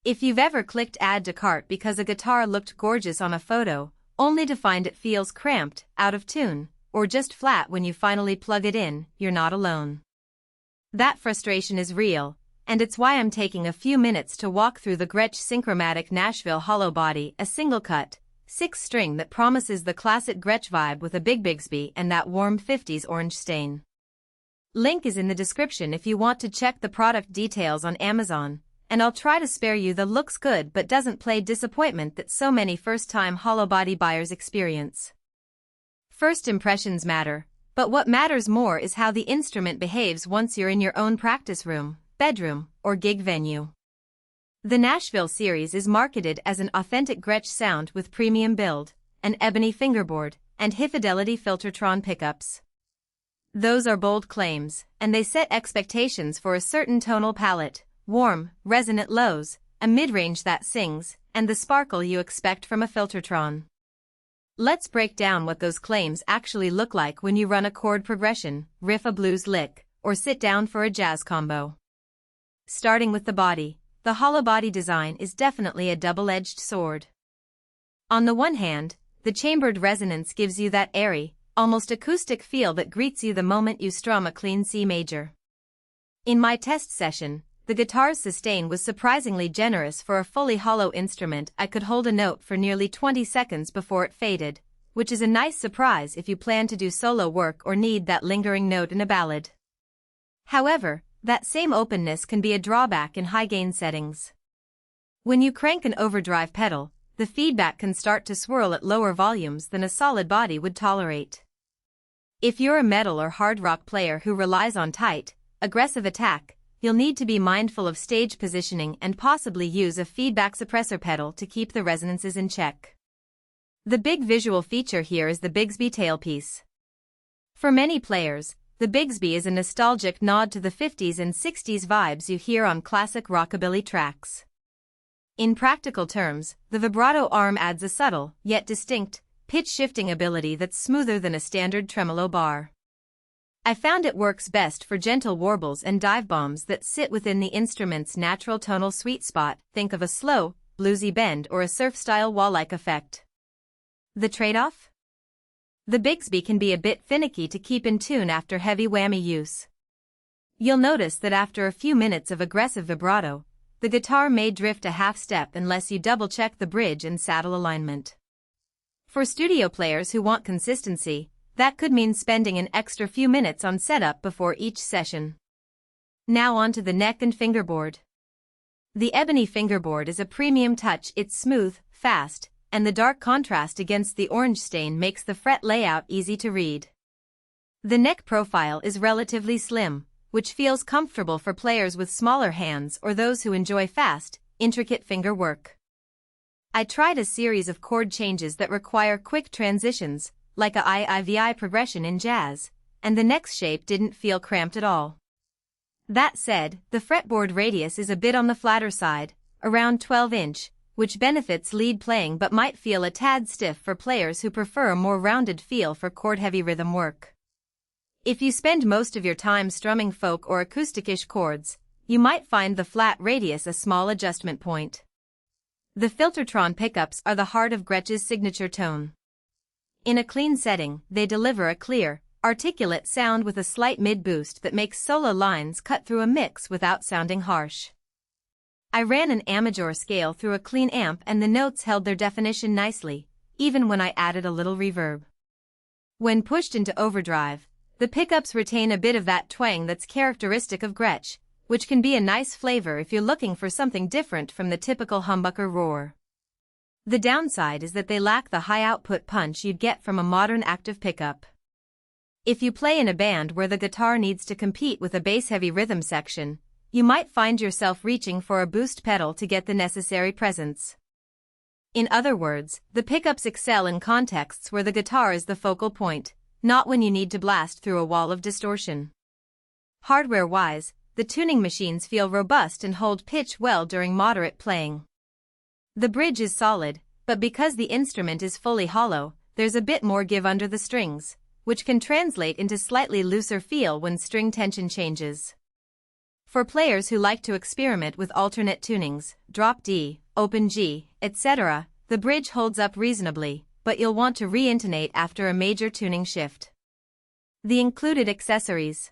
If you've ever clicked add to cart because a guitar looked gorgeous on a photo, only to find it feels cramped, out of tune, or just flat when you finally plug it in, you're not alone. That frustration is real, and it's why I'm taking a few minutes to walk through the Gretsch Synchromatic Nashville hollow body, a single-cut, 6-string that promises the classic Gretsch vibe with a big Bigsby and that warm 50s orange stain. Link is in the description if you want to check the product details on Amazon, and I'll try to spare you the looks good but doesn't play disappointment that so many first-time hollow body buyers experience. First impressions matter, but what matters more is how the instrument behaves once you're in your own practice room, bedroom, or gig venue. The Nashville series is marketed as an authentic Gretsch sound with premium build, an Ebony Fingerboard, and Hi-Fidelity Filtertron pickups. Those are bold claims, and they set expectations for a certain tonal palette, warm, resonant lows, a mid-range that sings, and the sparkle you expect from a Filtertron. Let's break down what those claims actually look like when you run a chord progression, riff a blues lick, or sit down for a jazz combo. Starting with the body, the hollow body design is definitely a double-edged sword. On the one hand, the chambered resonance gives you that airy, almost acoustic feel that greets you the moment you strum a clean C major. In my test session, the guitar's sustain was surprisingly generous for a fully hollow instrument. I could hold a note for nearly 20 seconds before it faded, which is a nice surprise if you plan to do solo work or need that lingering note in a ballad. However, that same openness can be a drawback in high-gain settings. When you crank an overdrive pedal, the feedback can start to swirl at lower volumes than a solid body would tolerate. If you're a metal or hard rock player who relies on tight, aggressive attack, you'll need to be mindful of stage positioning and possibly use a feedback suppressor pedal to keep the resonances in check. The big visual feature here is the Bigsby tailpiece. For many players, the Bigsby is a nostalgic nod to the 50s and 60s vibes you hear on classic rockabilly tracks. In practical terms, the vibrato arm adds a subtle, yet distinct, pitch-shifting ability that's smoother than a standard tremolo bar. I found it works best for gentle warbles and dive bombs that sit within the instrument's natural tonal sweet spot. Think of a slow, bluesy bend or a surf-style wall-like effect. The trade-off? The Bigsby can be a bit finicky to keep in tune after heavy whammy use. You'll notice that after a few minutes of aggressive vibrato, the guitar may drift a half step unless you double-check the bridge and saddle alignment. For studio players who want consistency, that could mean spending an extra few minutes on setup before each session. Now on to the neck and fingerboard. The Ebony Fingerboard is a premium touch. It's smooth, fast, and the dark contrast against the orange stain makes the fret layout easy to read. The neck profile is relatively slim, which feels comfortable for players with smaller hands or those who enjoy fast, intricate finger work. I tried a series of chord changes that require quick transitions, like a I-IV progression in jazz, and the neck's shape didn't feel cramped at all. That said, the fretboard radius is a bit on the flatter side, around 12-inch, which benefits lead playing but might feel a tad stiff for players who prefer a more rounded feel for chord-heavy rhythm work. If you spend most of your time strumming folk or acoustic-ish chords, you might find the flat radius a small adjustment point. The Filtertron pickups are the heart of Gretsch's signature tone. In a clean setting, they deliver a clear, articulate sound with a slight mid-boost that makes solo lines cut through a mix without sounding harsh. I ran an A-major scale through a clean amp and the notes held their definition nicely, even when I added a little reverb. When pushed into overdrive, the pickups retain a bit of that twang that's characteristic of Gretsch, which can be a nice flavor if you're looking for something different from the typical humbucker roar. The downside is that they lack the high output punch you'd get from a modern active pickup. If you play in a band where the guitar needs to compete with a bass-heavy rhythm section, you might find yourself reaching for a boost pedal to get the necessary presence. In other words, the pickups excel in contexts where the guitar is the focal point, not when you need to blast through a wall of distortion. Hardware-wise, the tuning machines feel robust and hold pitch well during moderate playing. The bridge is solid, but because the instrument is fully hollow, there's a bit more give under the strings, which can translate into slightly looser feel when string tension changes. For players who like to experiment with alternate tunings, drop D, open G, etc., the bridge holds up reasonably, but you'll want to re-intonate after a major tuning shift. The included accessories.